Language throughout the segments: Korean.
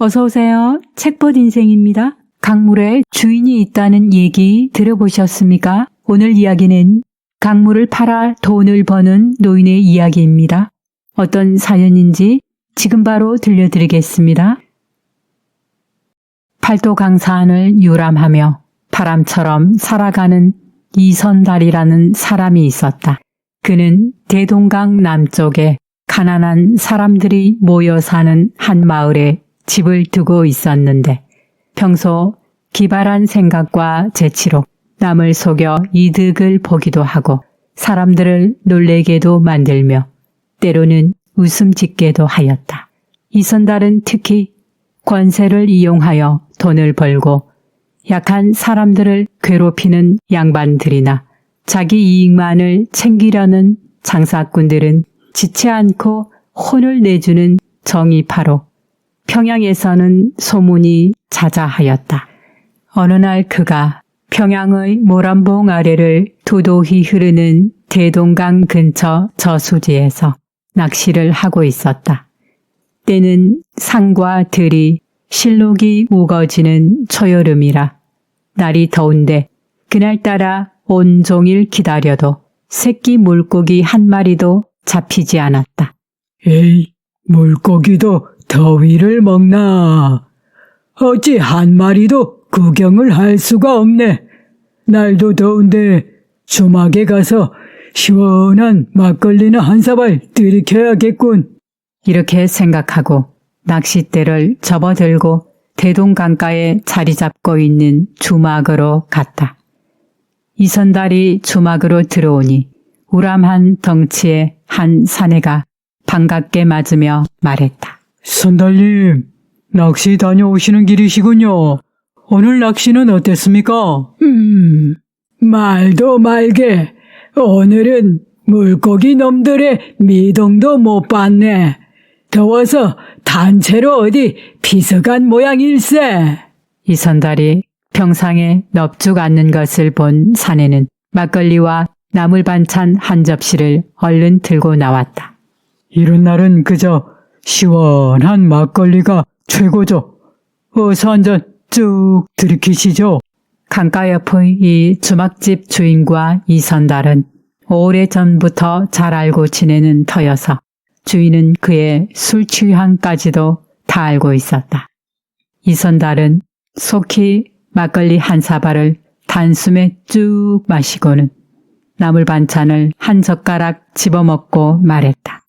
어서 오세요. 책봇 인생입니다. 강물에 주인이 있다는 얘기 들어보셨습니까? 오늘 이야기는 강물을 팔아 돈을 버는 노인의 이야기입니다. 어떤 사연인지 지금 바로 들려드리겠습니다. 팔도 강산을 유람하며 바람처럼 살아가는 이선달이라는 사람이 있었다. 그는 대동강 남쪽에 가난한 사람들이 모여 사는 한 마을에 집을 두고 있었는데 평소 기발한 생각과 재치로 남을 속여 이득을 보기도 하고 사람들을 놀래게도 만들며 때로는 웃음 짓게도 하였다. 이선달은 특히 권세를 이용하여 돈을 벌고 약한 사람들을 괴롭히는 양반들이나 자기 이익만을 챙기려는 장사꾼들은 지체 않고 혼을 내주는 정의파로 평양에서는 소문이 자자하였다. 어느 날 그가 평양의 모란봉 아래를 도도히 흐르는 대동강 근처 저수지에서 낚시를 하고 있었다. 때는 상과 들이 실록이 우거지는 초여름이라 날이 더운데 그날따라 온종일 기다려도 새끼 물고기 한 마리도 잡히지 않았다. 에이, 물고기도 더위를 먹나. 어찌 한 마리도 구경을 할 수가 없네. 날도 더운데 주막에 가서 시원한 막걸리나 한 사발 들이켜야겠군. 이렇게 생각하고 낚싯대를 접어들고 대동강가에 자리 잡고 있는 주막으로 갔다. 이선달이 주막으로 들어오니 우람한 덩치의 한 사내가 반갑게 맞으며 말했다. 선달님, 낚시 다녀오시는 길이시군요. 오늘 낚시는 어땠습니까? 말도 말게. 오늘은 물고기 놈들의 미동도 못 봤네. 더워서 단체로 어디 피서간 모양일세. 이선달이 평상에 넙죽 앉는 것을 본 사내는 막걸리와 나물 반찬 한 접시를 얼른 들고 나왔다. 이런 날은 그저 시원한 막걸리가 최고죠. 어서 한 잔 쭉 들이키시죠. 강가 옆의 이 주막집 주인과 이선달은 오래전부터 잘 알고 지내는 터여서 주인은 그의 술 취향까지도 다 알고 있었다. 이선달은 속히 막걸리 한 사발을 단숨에 쭉 마시고는 나물 반찬을 한 젓가락 집어먹고 말했다.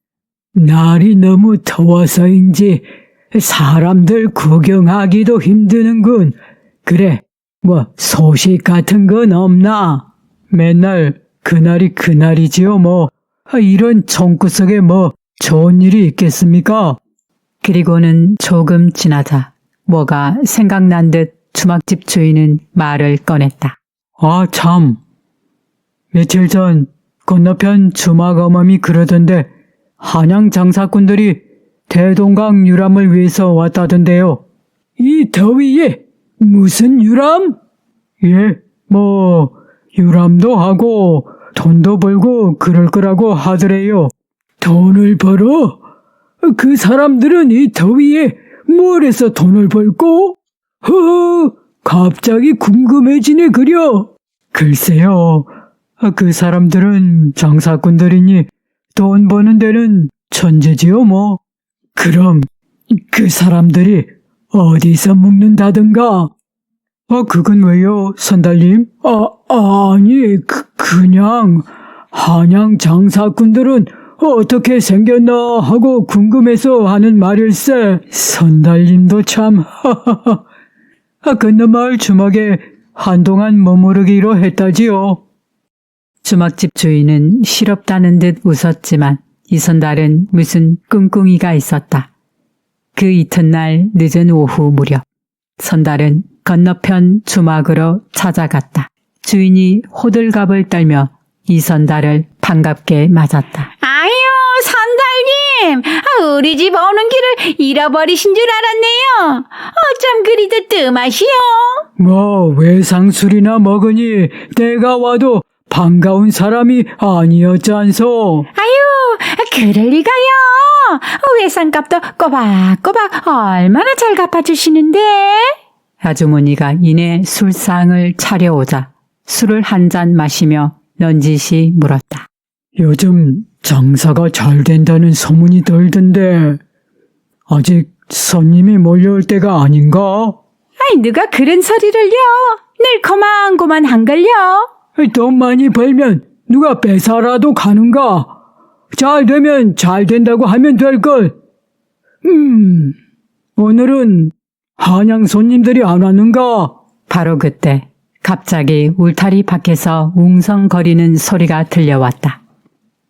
날이 너무 더워서인지 사람들 구경하기도 힘드는군. 그래, 소식 같은 건 없나? 맨날 그날이 그날이지요 뭐. 이런 총구석에 좋은 일이 있겠습니까? 그리고는 조금 지나자 뭐가 생각난 듯 주막집 주인은 말을 꺼냈다. 아 참, 며칠 전 건너편 주막 어멈이 그러던데 한양 장사꾼들이 대동강 유람을 위해서 왔다던데요. 이 더위에 무슨 유람? 예, 유람도 하고 돈도 벌고 그럴 거라고 하더래요. 돈을 벌어? 그 사람들은 이 더위에 뭘 해서 돈을 벌고? 갑자기 궁금해지네 그려. 글쎄요, 그 사람들은 장사꾼들이니 돈 버는 데는 천재지요 뭐. 그럼 그 사람들이 어디서 묵는다든가? 그건 왜요, 선달님? 아니, 그냥 한양 장사꾼들은 어떻게 생겼나 하고 궁금해서 하는 말일세. 선달님도 참, 건너마을 주막에 한동안 머무르기로 했다지요. 주막집 주인은 실없다는 듯 웃었지만 이선달은 무슨 꿍꿍이가 있었다. 그 이튿날 늦은 오후 무렵 선달은 건너편 주막으로 찾아갔다. 주인이 호들갑을 떨며 이선달을 반갑게 맞았다. 아유, 선달님! 우리 집 오는 길을 잃어버리신 줄 알았네요. 어쩜 그리도 뜸하시오? 외상술이나 먹으니 내가 와도 반가운 사람이 아니었잖소. 아유, 그럴 리가요. 외상값도 꼬박꼬박 얼마나 잘 갚아주시는데? 아주머니가 이내 술상을 차려오자 술을 한 잔 마시며 넌지시 물었다. 요즘 장사가 잘 된다는 소문이 돌던데 아직 손님이 몰려올 때가 아닌가? 아이, 누가 그런 소리를요? 늘 고만고만한걸요? 돈 많이 벌면 누가 뺏어라도 가는가? 잘 되면 잘 된다고 하면 될걸. 오늘은 한양 손님들이 안 왔는가? 바로 그때 갑자기 울타리 밖에서 웅성거리는 소리가 들려왔다.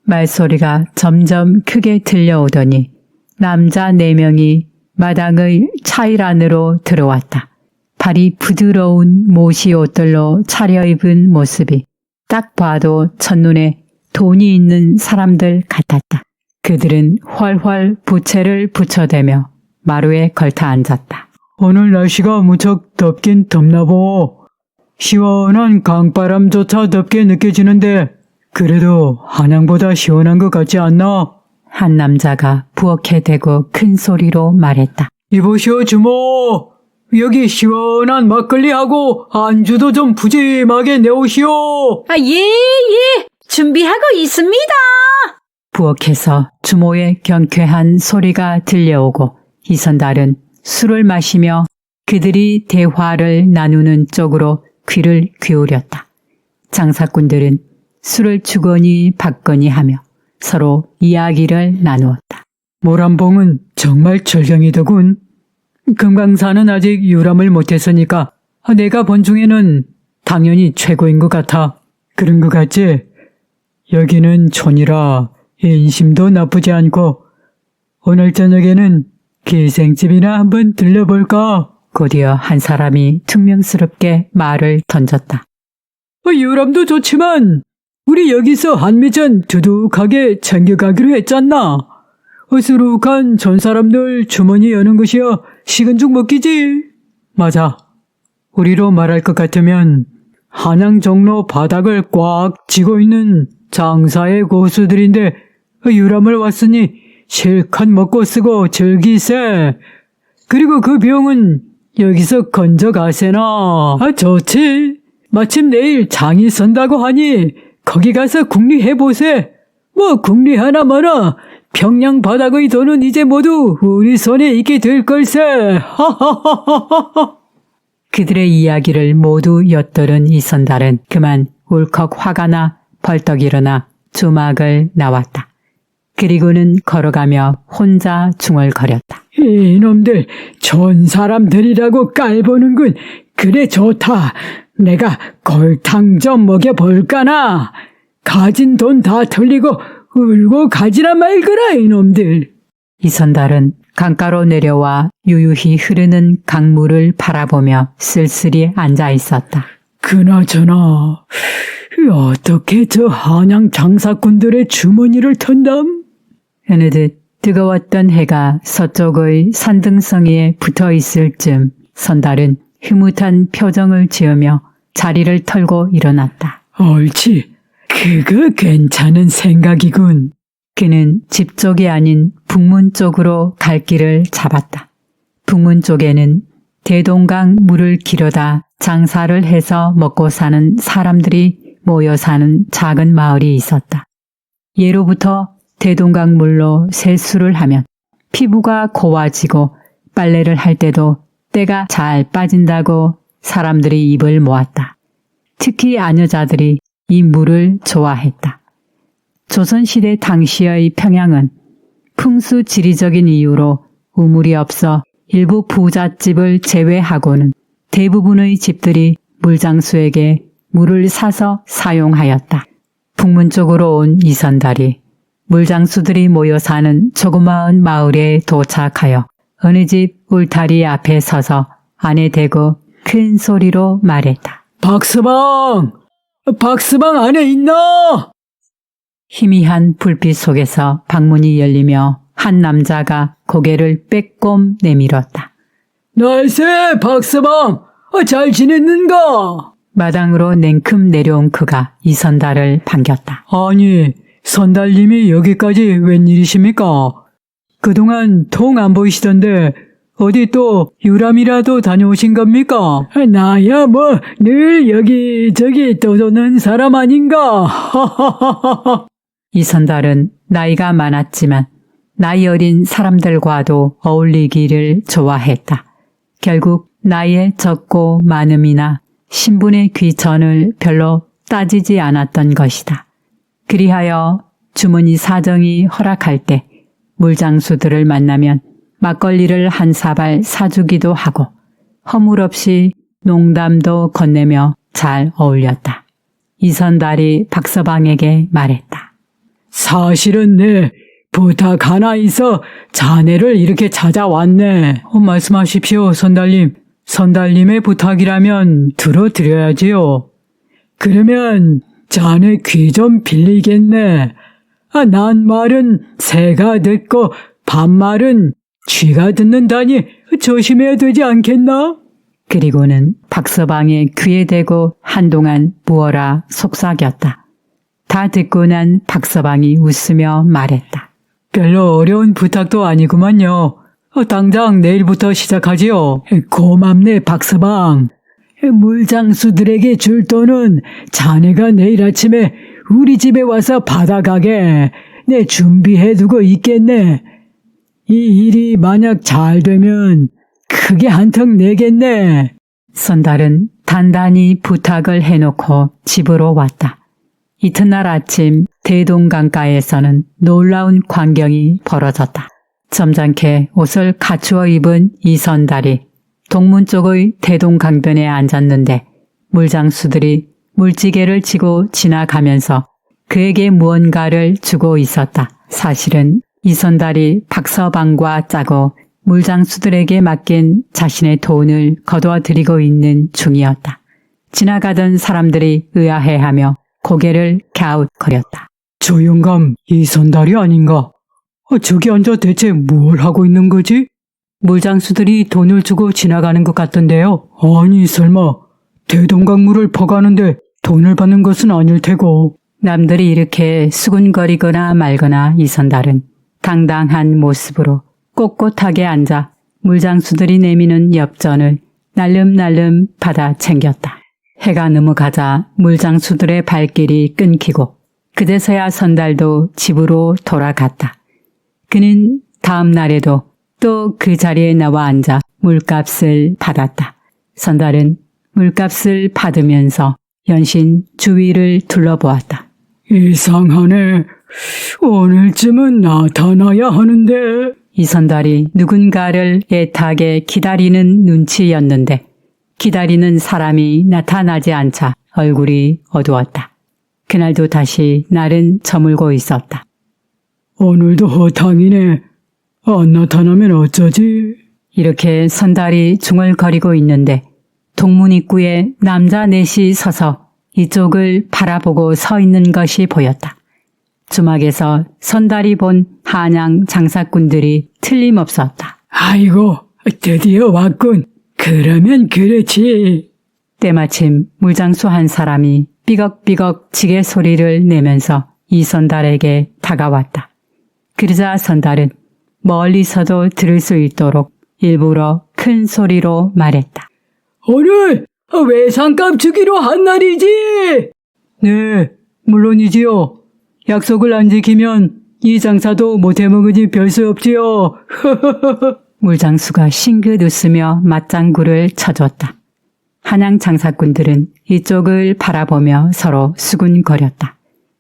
말소리가 점점 크게 들려오더니 남자 4명이 마당의 차일 안으로 들어왔다. 발이 부드러운 모시 옷들로 차려입은 모습이 딱 봐도 첫눈에 돈이 있는 사람들 같았다. 그들은 훨훨 부채를 붙여대며 마루에 걸터 앉았다. 오늘 날씨가 무척 덥긴 덥나보. 시원한 강바람조차 덥게 느껴지는데 그래도 한양보다 시원한 것 같지 않나? 한 남자가 부엌에 대고 큰 소리로 말했다. 이보시오 주모. 여기 시원한 막걸리하고 안주도 좀 푸짐하게 내오시오. 예. 준비하고 있습니다. 부엌에서 주모의 경쾌한 소리가 들려오고 이선달은 술을 마시며 그들이 대화를 나누는 쪽으로 귀를 기울였다. 장사꾼들은 술을 주거니 받거니 하며 서로 이야기를 나누었다. 모란봉은 정말 절경이더군. 금강산은 아직 유람을 못했으니까 내가 본 중에는 당연히 최고인 것 같아. 그런 것 같지? 여기는 촌이라 인심도 나쁘지 않고 오늘 저녁에는 기생집이나 한번 들려볼까? 곧이어 한 사람이 퉁명스럽게 말을 던졌다. 유람도 좋지만 우리 여기서 한미전 두둑하게 챙겨가기로 했잖나. 어수룩한 촌사람들 주머니 여는 것이야 식은 죽 먹기지. 맞아. 우리로 말할 것 같으면 한양 종로 바닥을 꽉 쥐고 있는 장사의 고수들인데 유람을 왔으니 실컷 먹고 쓰고 즐기세. 그리고 그 병은 여기서 건져가세나. 좋지. 마침 내일 장이 선다고 하니 거기 가서 국리해보세. 뭐 국리 하나 마나 평양 바닥의 돈은 이제 모두 우리 손에 있게 될 걸세. 하하하하하. 그들의 이야기를 모두 엿들은 이선달은 그만 울컥 화가 나 벌떡 일어나 주막을 나왔다. 그리고는 걸어가며 혼자 중얼거렸다. 이놈들 좋은 사람들이라고 깔보는군. 그래 좋다. 내가 골탕 좀 먹여볼까나. 가진 돈 다 털리고 울고 가지나 말거라 이놈들. 이선달은 강가로 내려와 유유히 흐르는 강물을 바라보며 쓸쓸히 앉아 있었다. 그나저나 어떻게 저 한양 장사꾼들의 주머니를 턴담? 어느덧 뜨거웠던 해가 서쪽의 산등성이에 붙어 있을 즈음 선달은 흐뭇한 표정을 지으며 자리를 털고 일어났다. 옳지. 그거 괜찮은 생각이군. 그는 집 쪽이 아닌 북문 쪽으로 갈 길을 잡았다. 북문 쪽에는 대동강 물을 기려다 장사를 해서 먹고 사는 사람들이 모여 사는 작은 마을이 있었다. 예로부터 대동강 물로 세수를 하면 피부가 고와지고 빨래를 할 때도 때가 잘 빠진다고 사람들이 입을 모았다. 특히 아녀자들이 이 물을 좋아했다. 조선시대 당시의 평양은 풍수 지리적인 이유로 우물이 없어 일부 부잣집을 제외하고는 대부분의 집들이 물장수에게 물을 사서 사용하였다. 북문 쪽으로 온 이선달이 물장수들이 모여 사는 조그마한 마을에 도착하여 어느 집 울타리 앞에 서서 안에 대고 큰 소리로 말했다. 박서방! 박서방 안에 있나? 희미한 불빛 속에서 방문이 열리며 한 남자가 고개를 빼꼼 내밀었다. 날새 박서방! 잘 지냈는가? 마당으로 냉큼 내려온 그가 이선달을 반겼다. 아니, 선달님이 여기까지 웬일이십니까? 그동안 통 안 보이시던데 어디 또 유람이라도 다녀오신 겁니까? 나야 뭐 늘 여기저기 떠도는 사람 아닌가? 이선달은 나이가 많았지만 나이 어린 사람들과도 어울리기를 좋아했다. 결국 나이의 적고 많음이나 신분의 귀천을 별로 따지지 않았던 것이다. 그리하여 주머니 사정이 허락할 때 물장수들을 만나면 막걸리를 한 사발 사주기도 하고 허물없이 농담도 건네며 잘 어울렸다. 이선달이 박서방에게 말했다. 사실은 내 부탁 하나 있어 자네를 이렇게 찾아왔네. 말씀하십시오, 선달님. 선달님의 부탁이라면 들어드려야지요. 그러면 자네 귀 좀 빌리겠네. 난 말은 새가 듣고 반말은 쥐가 듣는다니 조심해야 되지 않겠나? 그리고는 박서방의 귀에 대고 한동안 무어라 속삭였다. 다 듣고 난 박서방이 웃으며 말했다. 별로 어려운 부탁도 아니구만요. 당장 내일부터 시작하지요. 고맙네, 박서방. 물장수들에게 줄 돈은 자네가 내일 아침에 우리 집에 와서 받아가게 내 준비해두고 있겠네. 이 일이 만약 잘 되면 크게 한턱 내겠네. 선달은 단단히 부탁을 해놓고 집으로 왔다. 이튿날 아침 대동강가에서는 놀라운 광경이 벌어졌다. 점잖게 옷을 갖추어 입은 이선달이 동문 쪽의 대동강변에 앉았는데 물장수들이 물지개를 지고 지나가면서 그에게 무언가를 주고 있었다. 사실은 이선달이 박서방과 짜고 물장수들에게 맡긴 자신의 돈을 거두어들이고 있는 중이었다. 지나가던 사람들이 의아해하며 고개를 갸웃거렸다. 저 영감 이선달이 아닌가? 저기 앉아 대체 뭘 하고 있는 거지? 물장수들이 돈을 주고 지나가는 것 같던데요. 아니 설마 대동강물을 퍼가는데 돈을 받는 것은 아닐 테고. 남들이 이렇게 수군거리거나 말거나 이선달은 당당한 모습으로 꼿꼿하게 앉아 물장수들이 내미는 엽전을 날름날름 받아 챙겼다. 해가 넘어가자 물장수들의 발길이 끊기고 그제서야 선달도 집으로 돌아갔다. 그는 다음 날에도 또 그 자리에 나와 앉아 물값을 받았다. 선달은 물값을 받으면서 연신 주위를 둘러보았다. 이상하네. 오늘쯤은 나타나야 하는데. 이선달이 누군가를 애타게 기다리는 눈치였는데 기다리는 사람이 나타나지 않자 얼굴이 어두웠다. 그날도 다시 날은 저물고 있었다. 오늘도 허탕이네. 안 나타나면 어쩌지? 이렇게 선달이 중얼거리고 있는데 동문 입구에 남자 넷이 서서 이쪽을 바라보고 서 있는 것이 보였다. 주막에서 선달이 본 한양 장사꾼들이 틀림없었다. 아이고, 드디어 왔군. 그러면 그렇지. 때마침 물장수 한 사람이 삐걱삐걱 지게 소리를 내면서 이선달에게 다가왔다. 그러자 선달은 멀리서도 들을 수 있도록 일부러 큰 소리로 말했다. 오늘 외상값 주기로 한 날이지? 네, 물론이지요. 약속을 안 지키면 이 장사도 못해 먹으니 별 수 없지요. 물장수가 싱긋 웃으며 맞장구를 쳐줬다. 한양 장사꾼들은 이쪽을 바라보며 서로 수군거렸다.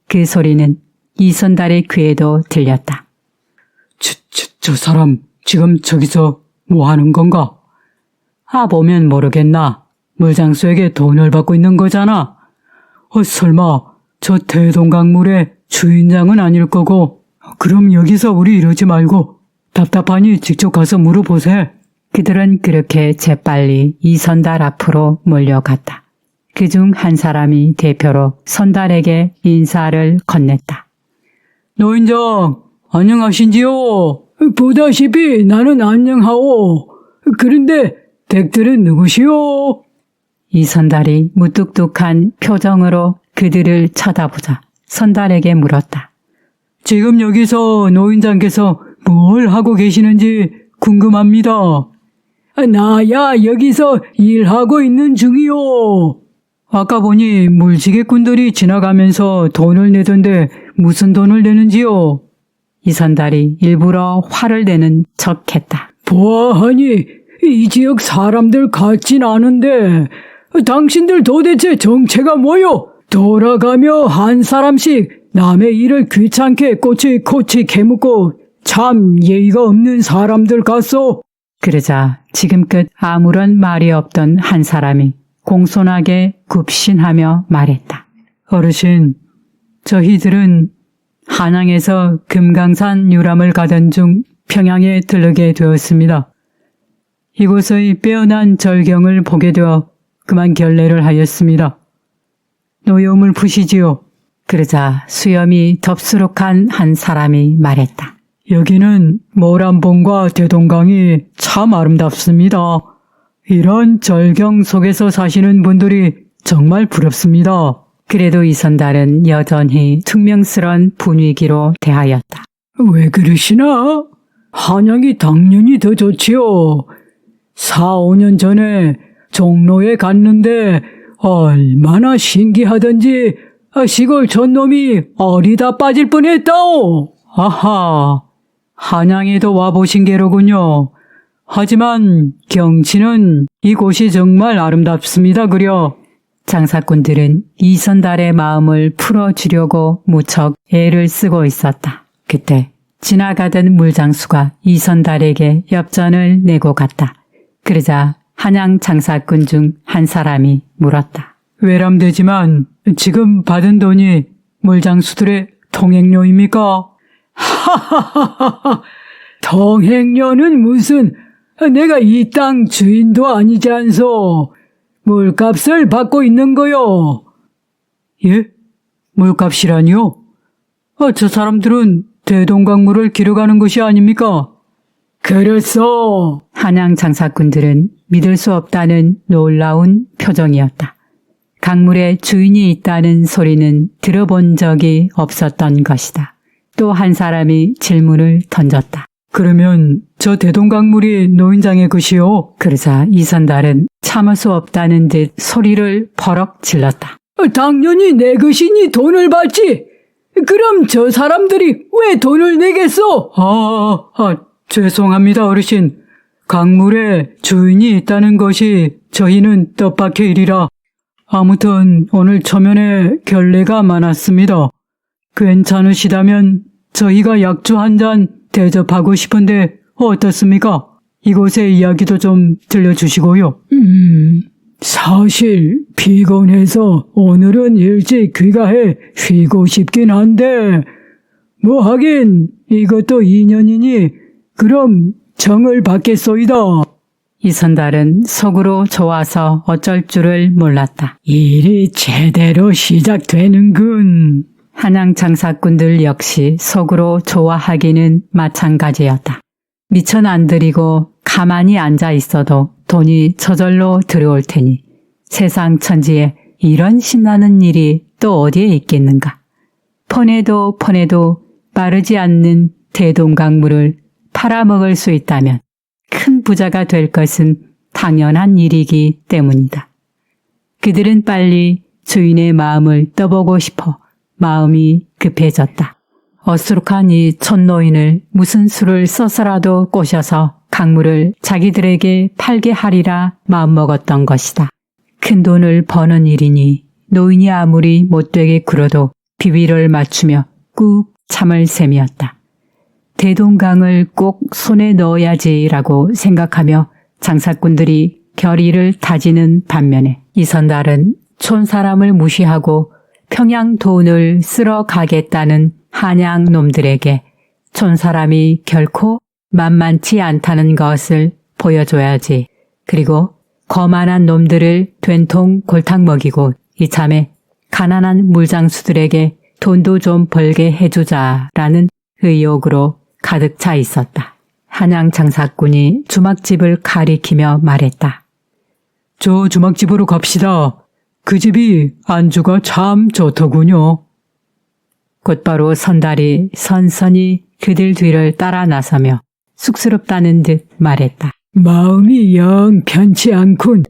그 소리는 이선달의 귀에도 들렸다. 저 사람 지금 저기서 뭐 하는 건가? 보면 모르겠나. 물장수에게 돈을 받고 있는 거잖아. 설마 저 대동강물의 주인장은 아닐 거고. 그럼 여기서 우리 이러지 말고 답답하니 직접 가서 물어보세. 그들은 그렇게 재빨리 이선달 앞으로 몰려갔다. 그중 한 사람이 대표로 선달에게 인사를 건넸다. 노인장, 안녕하신지요? 보다시피 나는 안녕하오. 그런데 댁들은 누구시오? 이선달이 무뚝뚝한 표정으로 그들을 쳐다보자 선달에게 물었다. 지금 여기서 노인장께서 뭘 하고 계시는지 궁금합니다. 나야 여기서 일하고 있는 중이요. 아까 보니 물지개꾼들이 지나가면서 돈을 내던데 무슨 돈을 내는지요? 이선달이 일부러 화를 내는 척했다. 보아하니 이 지역 사람들 같진 않은데 당신들 도대체 정체가 뭐요? 돌아가며 한 사람씩 남의 일을 귀찮게 꼬치꼬치 캐묻고 참 예의가 없는 사람들 같소. 그러자 지금껏 아무런 말이 없던 한 사람이 공손하게 굽신하며 말했다. 어르신, 저희들은 한양에서 금강산 유람을 가던 중 평양에 들르게 되었습니다. 이곳의 빼어난 절경을 보게 되어 그만 결례를 하였습니다. 노여움을 푸시지요. 그러자 수염이 덥수룩한 한 사람이 말했다. 여기는 모란봉과 대동강이 참 아름답습니다. 이런 절경 속에서 사시는 분들이 정말 부럽습니다. 그래도 이선달은 여전히 퉁명스런 분위기로 대하였다. 왜 그러시나? 한양이 당연히 더 좋지요. 4, 5년 전에 종로에 갔는데 얼마나 신기하던지 시골 촌놈이 어리다 빠질 뻔했다오. 아하, 한양에도 와보신 게로군요. 하지만 경치는 이곳이 정말 아름답습니다 그려. 장사꾼들은 이선달의 마음을 풀어주려고 무척 애를 쓰고 있었다. 그때 지나가던 물장수가 이선달에게 엽전을 내고 갔다. 그러자 한양 장사꾼 중 한 사람이 물었다. 외람되지만 지금 받은 돈이 물장수들의 통행료입니까? 하하하하, 통행료는 무슨, 내가 이 땅 주인도 아니지 않소. 물값을 받고 있는 거요. 예? 물값이라니요? 저 사람들은 대동강물을 기르가는 것이 아닙니까? 그렇소. 한양 장사꾼들은 믿을 수 없다는 놀라운 표정이었다. 강물에 주인이 있다는 소리는 들어본 적이 없었던 것이다. 또 한 사람이 질문을 던졌다. 그러면 저 대동강물이 노인장의 것이요? 그러자 이선달은 참을 수 없다는 듯 소리를 버럭 질렀다. 당연히 내 것이니 돈을 받지. 그럼 저 사람들이 왜 돈을 내겠소? 죄송합니다 어르신. 강물에 주인이 있다는 것이 저희는 뜻밖의 일이라. 아무튼 오늘 초면에 결례가 많았습니다. 괜찮으시다면 저희가 약주 한 잔 대접하고 싶은데 어떻습니까? 이곳의 이야기도 좀 들려주시고요. 사실 피곤해서 오늘은 일찍 귀가해 쉬고 싶긴 한데 뭐 하긴 이것도 인연이니 그럼 정을 받겠소이다. 이선달은 속으로 좋아서 어쩔 줄을 몰랐다. 일이 제대로 시작되는군. 한양 장사꾼들 역시 속으로 좋아하기는 마찬가지였다. 미천 안 들이고 가만히 앉아 있어도 돈이 저절로 들어올 테니 세상 천지에 이런 신나는 일이 또 어디에 있겠는가. 폰에도 빠르지 않는 대동강물을 팔아먹을 수 있다면 큰 부자가 될 것은 당연한 일이기 때문이다. 그들은 빨리 주인의 마음을 떠보고 싶어 마음이 급해졌다. 어수룩한 이 촌노인을 무슨 수를 써서라도 꼬셔서 강물을 자기들에게 팔게 하리라 마음먹었던 것이다. 큰 돈을 버는 일이니 노인이 아무리 못되게 굴어도 비위를 맞추며 꾹 참을 셈이었다. 대동강을 꼭 손에 넣어야지라고 생각하며 장사꾼들이 결의를 다지는 반면에 이선달은 촌사람을 무시하고 평양 돈을 쓸어 가겠다는 한양 놈들에게 촌사람이 결코 만만치 않다는 것을 보여줘야지. 그리고 거만한 놈들을 된통 골탕 먹이고 이참에 가난한 물장수들에게 돈도 좀 벌게 해주자라는 의욕으로 가득 차 있었다. 한양 장사꾼이 주막집을 가리키며 말했다. 저 주막집으로 갑시다. 그 집이 안주가 참 좋더군요. 곧바로 선달이 선선히 그들 뒤를 따라 나서며 쑥스럽다는 듯 말했다. 마음이 영 편치 않군.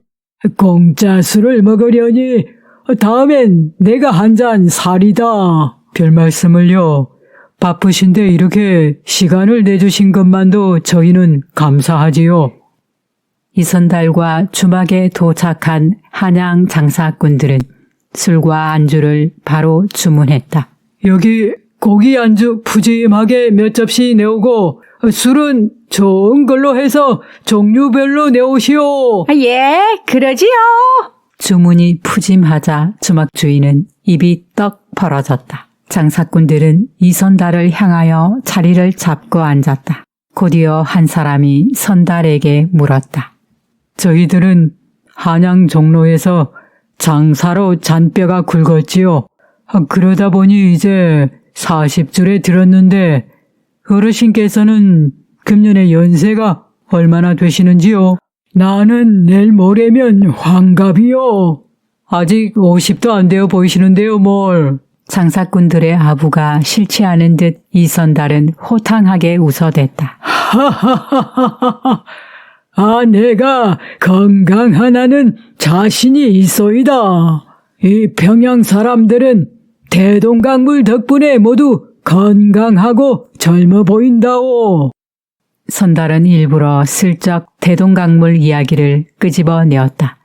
공짜 술을 먹으려니 다음엔 내가 한 잔 사리다. 별 말씀을요. 바쁘신데 이렇게 시간을 내주신 것만도 저희는 감사하지요. 이선달과 주막에 도착한 한양 장사꾼들은 술과 안주를 바로 주문했다. 여기 고기 안주 푸짐하게 몇 접시 내오고 술은 좋은 걸로 해서 종류별로 내오시오. 예, 그러지요. 주문이 푸짐하자 주막 주인은 입이 떡 벌어졌다. 장사꾼들은 이선달을 향하여 자리를 잡고 앉았다. 곧이어 한 사람이 선달에게 물었다. 저희들은 한양 종로에서 장사로 잔뼈가 굵었지요. 그러다 보니 이제 40줄에 들었는데 어르신께서는 금년에 연세가 얼마나 되시는지요? 나는 내일 모레면 환갑이요. 아직 50도 안 되어 보이시는데요, 뭘. 장사꾼들의 아부가 싫지 않은 듯 이선달은 호탕하게 웃어댔다. 하하하하하. 내가 건강하나는 자신이 있소이다. 이 평양 사람들은 대동강물 덕분에 모두 건강하고 젊어 보인다오. 선달은 일부러 슬쩍 대동강물 이야기를 끄집어내었다.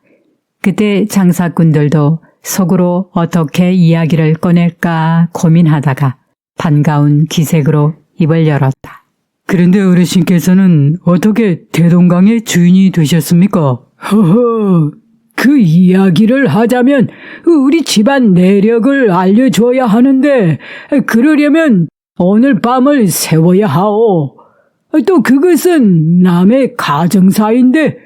그때 장사꾼들도 속으로 어떻게 이야기를 꺼낼까 고민하다가 반가운 기색으로 입을 열었다. 그런데 어르신께서는 어떻게 대동강의 주인이 되셨습니까? 허허, 그 이야기를 하자면 우리 집안 내력을 알려줘야 하는데 그러려면 오늘 밤을 새워야 하오. 또 그것은 남의 가정사인데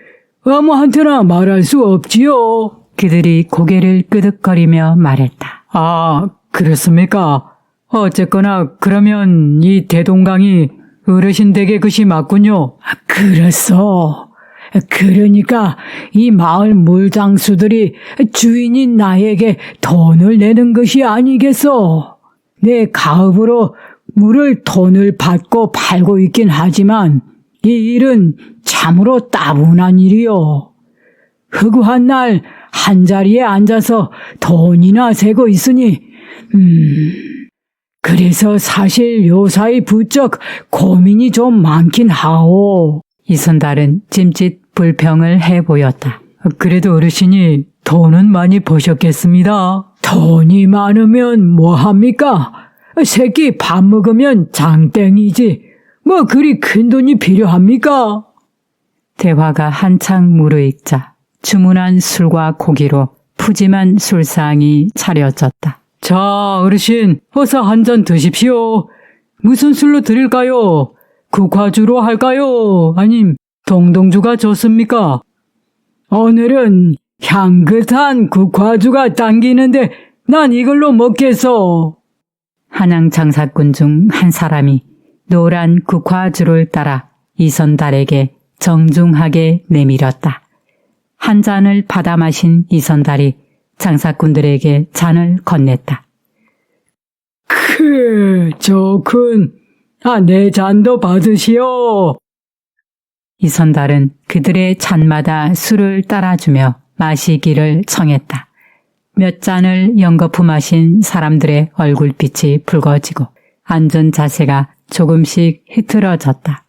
아무한테나 말할 수 없지요. 그들이 고개를 끄덕거리며 말했다. 그렇습니까? 어쨌거나 그러면 이 대동강이 어르신 댁의 것이 맞군요. 그렇소. 그러니까 이 마을 물장수들이 주인인 나에게 돈을 내는 것이 아니겠소. 내 가업으로 물을 돈을 받고 팔고 있긴 하지만 이 일은 참으로 따분한 일이요. 허구한 날 한자리에 앉아서 돈이나 세고 있으니 그래서 사실 요사이 부쩍 고민이 좀 많긴 하오. 이선달은 찜짓 불평을 해 보였다. 그래도 어르신이 돈은 많이 버셨겠습니다. 돈이 많으면 뭐합니까? 새끼 밥 먹으면 장땡이지. 뭐 그리 큰 돈이 필요합니까? 대화가 한창 무르익자 주문한 술과 고기로 푸짐한 술상이 차려졌다. 자, 어르신, 어서 한 잔 드십시오. 무슨 술로 드릴까요? 국화주로 할까요? 아님 동동주가 좋습니까? 오늘은 향긋한 국화주가 당기는데 난 이걸로 먹겠어. 한양 장사꾼 중 한 사람이 노란 국화주를 따라 이선달에게 정중하게 내밀었다. 한 잔을 받아 마신 이선달이 장사꾼들에게 잔을 건넸다. 좋군. 내 잔도 받으시오. 이선달은 그들의 잔마다 술을 따라주며 마시기를 청했다. 몇 잔을 연거푸 마신 사람들의 얼굴빛이 붉어지고 앉은 자세가 조금씩 흐트러졌다.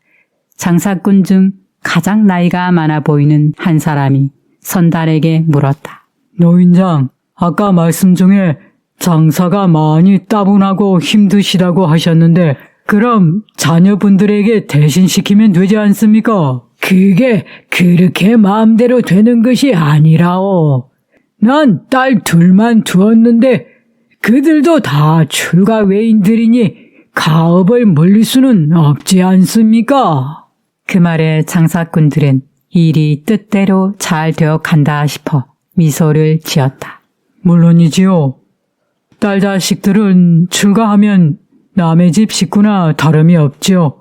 장사꾼 중 가장 나이가 많아 보이는 한 사람이 선달에게 물었다. 노인장, 아까 말씀 중에 장사가 많이 따분하고 힘드시다고 하셨는데 그럼 자녀분들에게 대신 시키면 되지 않습니까? 그게 그렇게 마음대로 되는 것이 아니라오. 난 딸 둘만 두었는데 그들도 다 출가 외인들이니 가업을 물릴 수는 없지 않습니까? 그 말에 장사꾼들은 일이 뜻대로 잘 되어 간다 싶어 미소를 지었다. 물론이지요. 딸 자식들은 출가하면 남의 집 식구나 다름이 없지요.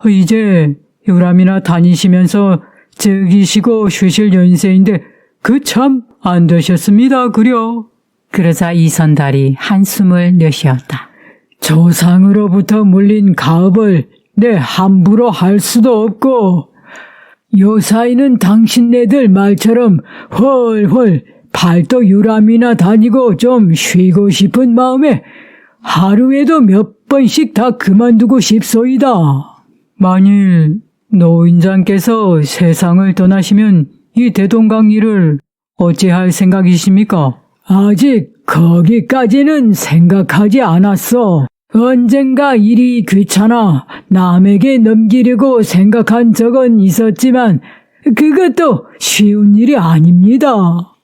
이제 유람이나 다니시면서 즐기시고 쉬실 연세인데 그 참 안 되셨습니다, 그려. 그러자 이선달이 한숨을 내쉬었다. 조상으로부터 물린 가업을 내 함부로 할 수도 없고, 요사이는 당신네들 말처럼 헐헐 팔도 유람이나 다니고 좀 쉬고 싶은 마음에 하루에도 몇 번씩 다 그만두고 싶소이다. 만일 노인장께서 세상을 떠나시면 이 대동강 일을 어찌할 생각이십니까? 아직 거기까지는 생각하지 않았어. 언젠가 일이 귀찮아 남에게 넘기려고 생각한 적은 있었지만 그것도 쉬운 일이 아닙니다.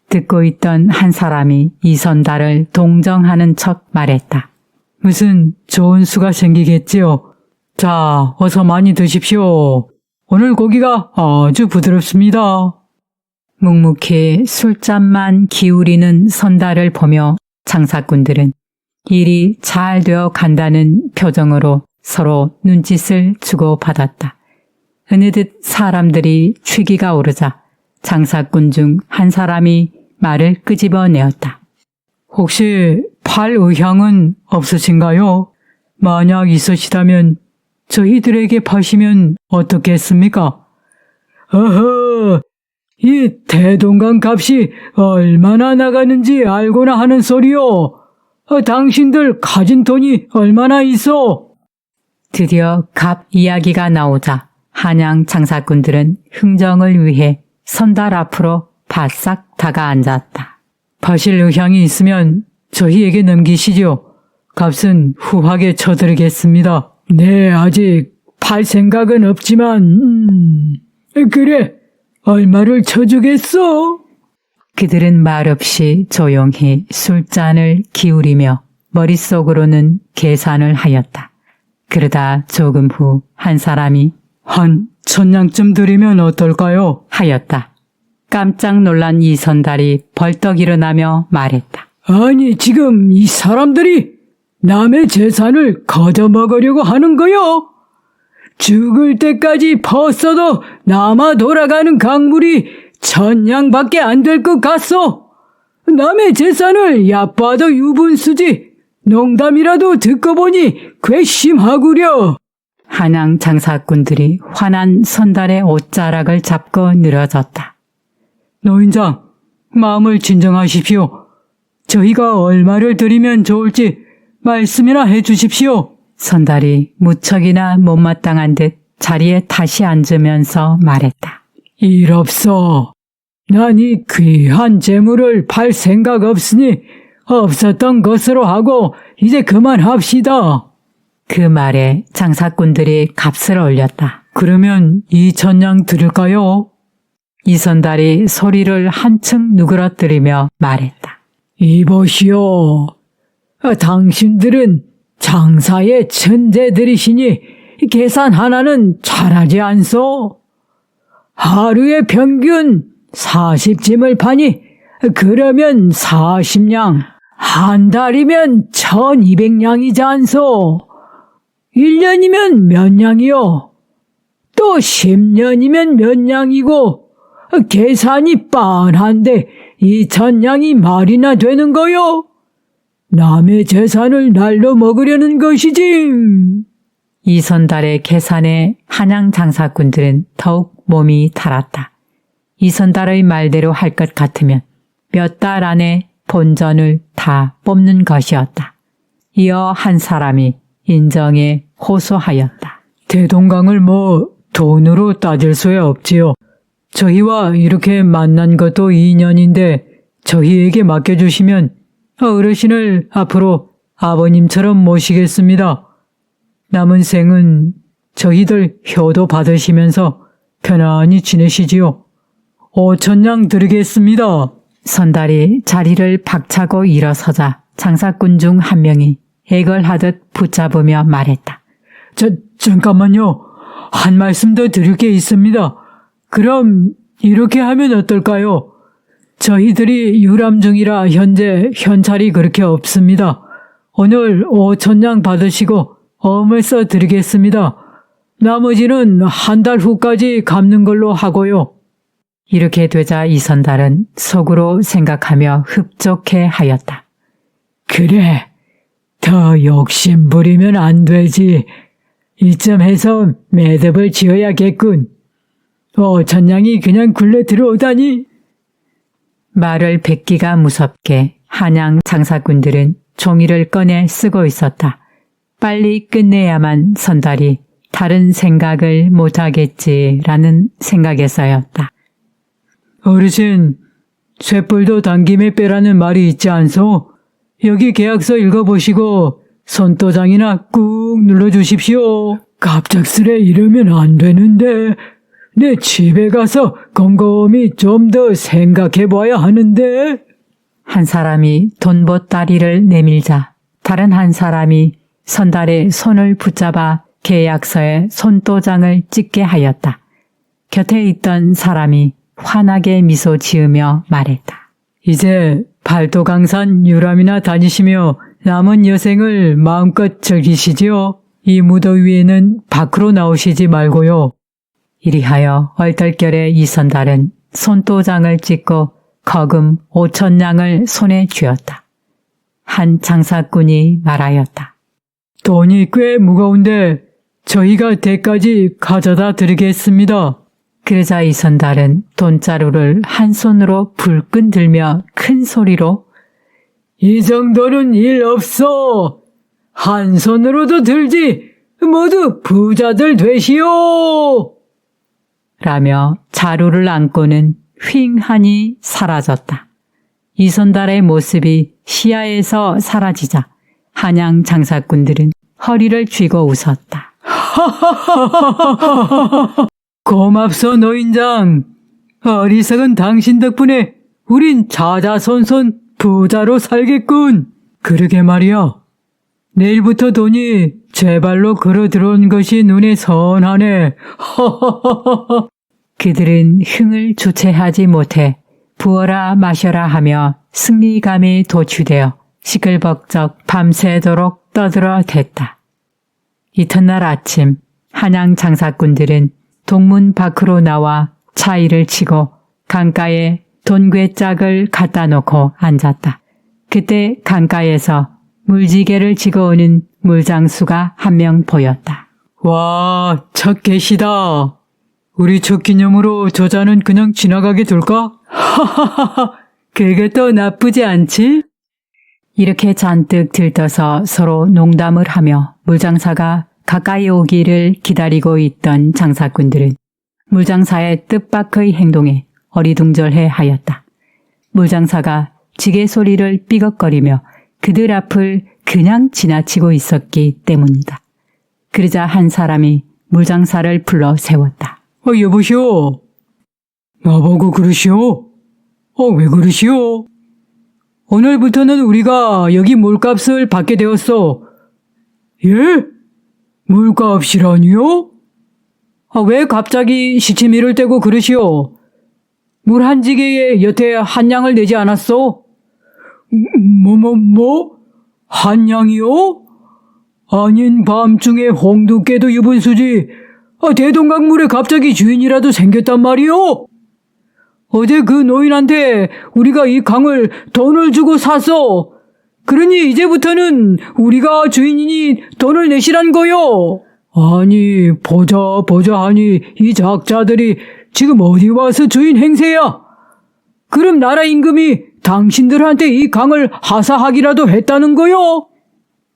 듣고 있던 한 사람이 이선달을 동정하는 척 말했다. 무슨 좋은 수가 생기겠지요. 자, 어서 많이 드십시오. 오늘 고기가 아주 부드럽습니다. 묵묵히 술잔만 기울이는 선달을 보며 장사꾼들은 일이 잘 되어 간다는 표정으로 서로 눈짓을 주고받았다. 어느덧 사람들이 취기가 오르자 장사꾼 중 한 사람이 말을 끄집어내었다. 혹시 팔 의향은 없으신가요? 만약 있으시다면 저희들에게 파시면 어떻겠습니까? 어허, 이 대동강 값이 얼마나 나가는지 알고나 하는 소리요. 당신들 가진 돈이 얼마나 있어? 드디어 값 이야기가 나오자 한양 장사꾼들은 흥정을 위해 선달 앞으로 바싹 다가앉았다. 파실 의향이 있으면 저희에게 넘기시죠. 값은 후하게 쳐드리겠습니다. 네, 아직 팔 생각은 없지만 그래, 얼마를 쳐주겠어? 그들은 말없이 조용히 술잔을 기울이며 머릿속으로는 계산을 하였다. 그러다 조금 후 한 사람이 한 1000냥쯤 드리면 어떨까요? 하였다. 깜짝 놀란 이선달이 벌떡 일어나며 말했다. 아니, 지금 이 사람들이 남의 재산을 걷어먹으려고 하는 거요? 죽을 때까지 퍼써도 남아 돌아가는 강물이 1000냥밖에 안 될 것 같소. 남의 재산을 얕봐도 유분수지. 농담이라도 듣고 보니 괘씸하구려. 한양 장사꾼들이 화난 선달의 옷자락을 잡고 늘어졌다. 노인장, 마음을 진정하십시오. 저희가 얼마를 드리면 좋을지 말씀이나 해주십시오. 선달이 무척이나 못마땅한 듯 자리에 다시 앉으면서 말했다. 일 없어. 난 이 귀한 재물을 팔 생각 없으니 없었던 것으로 하고 이제 그만합시다. 그 말에 장사꾼들이 값을 올렸다. 그러면 2000냥 드릴까요? 이선달이 소리를 한층 누그러뜨리며 말했다. 이보시오. 당신들은 장사의 천재들이시니 계산 하나는 잘하지 않소? 하루에 평균 40짐을 파니 그러면 40냥, 한 달이면 1200냥이지 않소? 1년이면 몇 냥이요? 또 10년이면 몇 냥이고 계산이 빤한데 2000냥이 말이나 되는 거요? 남의 재산을 날로 먹으려는 것이지. 이선달의 계산에 한양 장사꾼들은 더욱 몸이 달았다. 이선달의 말대로 할 것 같으면 몇 달 안에 본전을 다 뽑는 것이었다. 이어 한 사람이 인정에 호소하였다. 대동강을 돈으로 따질 수야 없지요. 저희와 이렇게 만난 것도 2년인데 저희에게 맡겨주시면 어르신을 앞으로 아버님처럼 모시겠습니다. 남은 생은 저희들 효도 받으시면서 편안히 지내시지요. 5000냥 드리겠습니다. 선달이 자리를 박차고 일어서자 장사꾼 중 한 명이 애걸하듯 붙잡으며 말했다. 잠깐만요. 한 말씀 더 드릴 게 있습니다. 그럼 이렇게 하면 어떨까요? 저희들이 유람 중이라 현재 현찰이 그렇게 없습니다. 오늘 5000냥 받으시고 어음을 써 드리겠습니다. 나머지는 한 달 후까지 갚는 걸로 하고요. 이렇게 되자 이선달은 속으로 생각하며 흡족해 하였다. 그래, 더 욕심 부리면 안 되지. 이쯤 해서 매듭을 지어야겠군. 천냥이 그냥 굴러 들어오다니. 말을 뱉기가 무섭게 한양 장사꾼들은 종이를 꺼내 쓰고 있었다. 빨리 끝내야만 선달이 다른 생각을 못하겠지라는 생각에서였다. 어르신, 쇳불도 당김에 빼라는 말이 있지 않소? 여기 계약서 읽어보시고 손도장이나 꾹 눌러주십시오. 갑작스레 이러면 안 되는데 내 집에 가서 곰곰이 좀 더 생각해봐야 하는데. 한 사람이 돈보따리를 내밀자 다른 한 사람이 선달의 손을 붙잡아 계약서에 손도장을 찍게 하였다. 곁에 있던 사람이 환하게 미소 지으며 말했다. 이제 발도강산 유람이나 다니시며 남은 여생을 마음껏 즐기시지요. 이 무더위에는 밖으로 나오시지 말고요. 이리하여 얼떨결에 이선달은 손도장을 찍고 거금 5,000냥을 손에 쥐었다. 한 장사꾼이 말하였다. 돈이 꽤 무거운데 저희가 대까지 가져다 드리겠습니다. 그러자 이선달은 돈자루를 한 손으로 불끈 들며 큰 소리로 이 정도는 일 없어. 한 손으로도 들지. 모두 부자들 되시오. 라며 자루를 안고는 휑하니 사라졌다. 이선달의 모습이 시야에서 사라지자 한양 장사꾼들은 허리를 쥐고 웃었다. 고맙소 노인장. 어리석은 당신 덕분에 우린 자자손손 부자로 살겠군. 그러게 말이야. 내일부터 돈이 제 발로 걸어 들어온 것이 눈에 선하네. 그들은 흥을 주체하지 못해 부어라 마셔라 하며 승리감에 도취되어 시끌벅적 밤새도록 떠들어댔다. 이튿날 아침 한양 장사꾼들은 동문 밖으로 나와 차이를 치고 강가에 돈괴짝을 갖다 놓고 앉았다. 그때 강가에서 물지개를 지고 오는 물장수가 한 명 보였다. 와, 첫 계시다. 우리 첫 기념으로 저자는 그냥 지나가게 둘까? 하하하하, 그게 또 나쁘지 않지? 이렇게 잔뜩 들떠서 서로 농담을 하며 물장사가 가까이 오기를 기다리고 있던 장사꾼들은 물장사의 뜻밖의 행동에 어리둥절해 하였다. 물장사가 지게 소리를 삐걱거리며 그들 앞을 그냥 지나치고 있었기 때문이다. 그러자 한 사람이 물장사를 불러 세웠다. 여보시오. 나보고 그러시오? 왜 그러시오? 오늘부터는 우리가 여기 물값을 받게 되었어. 예? 물값이라니요? 왜 갑자기 시치미를 떼고 그러시오? 물 한 지게에 여태 한 냥을 내지 않았소? 한 냥이요? 아닌 밤중에 홍두깨도 유분수지. 대동강물에 갑자기 주인이라도 생겼단 말이오? 어제 그 노인한테 우리가 이 강을 돈을 주고 샀어. 그러니 이제부터는 우리가 주인이니 돈을 내시란 거요. 아니 보자 하니 이 작자들이 지금 어디 와서 주인 행세야? 그럼 나라 임금이 당신들한테 이 강을 하사하기라도 했다는 거요?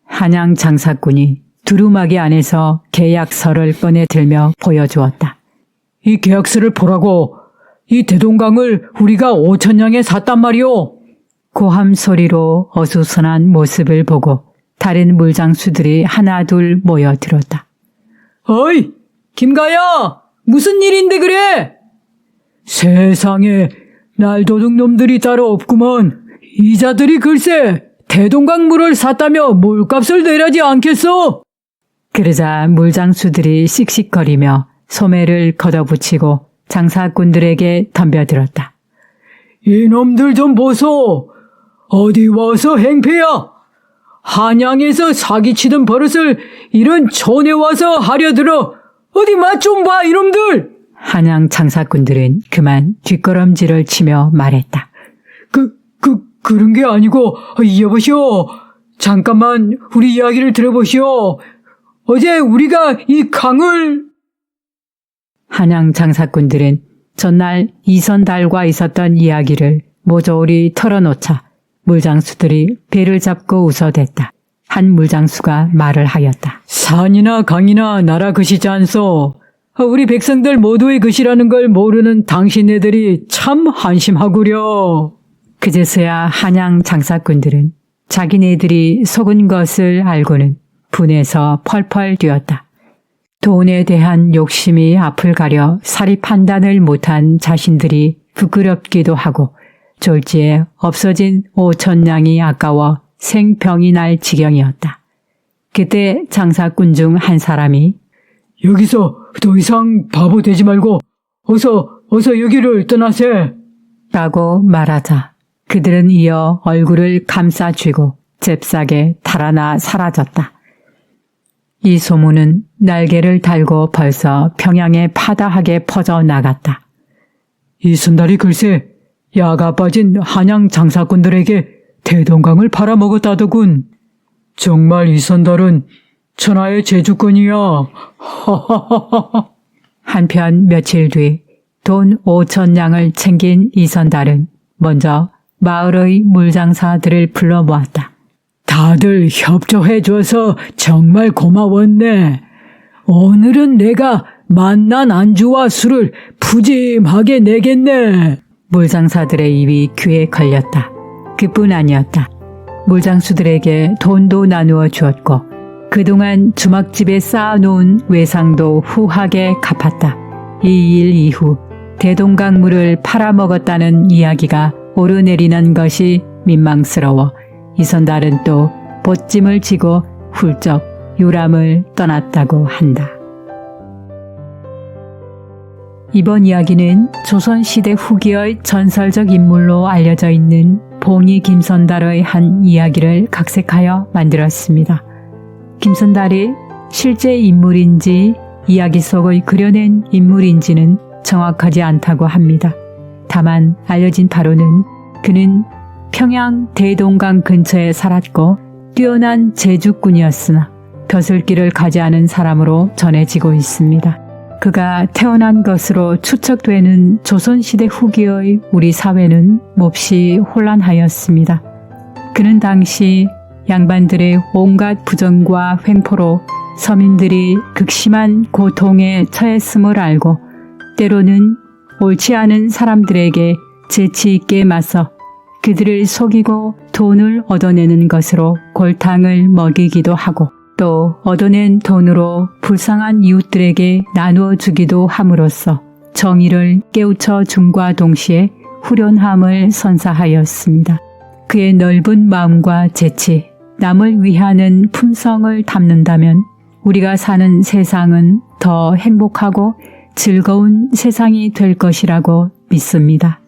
한양 장사꾼이 두루마기 안에서 계약서를 꺼내 들며 보여주었다. 이 계약서를 보라고. 이 대동강을 우리가 5,000냥에 샀단 말이오. 고함 소리로 어수선한 모습을 보고 다른 물장수들이 하나둘 모여들었다. 어이, 김가야! 무슨 일인데 그래? 세상에 날도둑놈들이 따로 없구먼. 이자들이 글쎄 대동강 물을 샀다며 물값을 내라지 않겠어? 그러자 물장수들이 씩씩거리며 소매를 걷어붙이고 장사꾼들에게 덤벼들었다. 이놈들 좀 보소. 어디 와서 행패야. 한양에서 사기치던 버릇을 이런 촌에 와서 하려들어. 어디 맛 좀 봐 이놈들. 한양 장사꾼들은 그만 뒷걸음질을 치며 말했다. 그런 게 아니고 여보시오. 잠깐만 우리 이야기를 들어보시오. 어제 우리가 이 강을... 한양 장사꾼들은 전날 이선달과 있었던 이야기를 모조리 털어놓자 물장수들이 배를 잡고 웃어댔다. 한 물장수가 말을 하였다. 산이나 강이나 나라 것이지 않소. 우리 백성들 모두의 것이라는 걸 모르는 당신네들이 참 한심하구려. 그제서야 한양 장사꾼들은 자기네들이 속은 것을 알고는 분해서 펄펄 뛰었다. 돈에 대한 욕심이 앞을 가려 사리 판단을 못한 자신들이 부끄럽기도 하고 졸지에 없어진 5,000냥이 아까워 생병이 날 지경이었다. 그때 장사꾼 중 한 사람이 여기서 더 이상 바보 되지 말고 어서 여기를 떠나세. 라고 말하자 그들은 이어 얼굴을 감싸쥐고 잽싸게 달아나 사라졌다. 이 소문은 날개를 달고 벌써 평양에 파다하게 퍼져나갔다. 이순달이 글쎄 야가 빠진 한양 장사꾼들에게 대동강을 팔아먹었다더군. 정말 이순달은 천하의 제주꾼이야. 한편 며칠 뒤 돈 5,000냥을 챙긴 이선달은 먼저 마을의 물장사들을 불러 모았다. 다들 협조해줘서 정말 고마웠네. 오늘은 내가 만난 안주와 술을 푸짐하게 내겠네. 물장사들의 입이 귀에 걸렸다. 그뿐 아니었다. 물장수들에게 돈도 나누어 주었고 그동안 주막집에 쌓아놓은 외상도 후하게 갚았다. 이 일 이후 대동강물을 팔아먹었다는 이야기가 오르내리는 것이 민망스러워 이선달은 또 보찜을 지고 훌쩍 유람을 떠났다고 한다. 이번 이야기는 조선시대 후기의 전설적 인물로 알려져 있는 봉이 김선달의 한 이야기를 각색하여 만들었습니다. 김선달이 실제 인물인지 이야기 속의 그려낸 인물인지는 정확하지 않다고 합니다. 다만 알려진 바로는 그는 평양 대동강 근처에 살았고 뛰어난 제주꾼이었으나 벼슬길을 가지 않은 사람으로 전해지고 있습니다. 그가 태어난 것으로 추측되는 조선시대 후기의 우리 사회는 몹시 혼란하였습니다. 그는 당시 양반들의 온갖 부정과 횡포로 서민들이 극심한 고통에 처했음을 알고 때로는 옳지 않은 사람들에게 재치 있게 맞서 그들을 속이고 돈을 얻어내는 것으로 골탕을 먹이기도 하고 또 얻어낸 돈으로 불쌍한 이웃들에게 나누어 주기도 함으로써 정의를 깨우쳐 줌과 동시에 후련함을 선사하였습니다. 그의 넓은 마음과 재치, 남을 위하는 품성을 담는다면 우리가 사는 세상은 더 행복하고 즐거운 세상이 될 것이라고 믿습니다.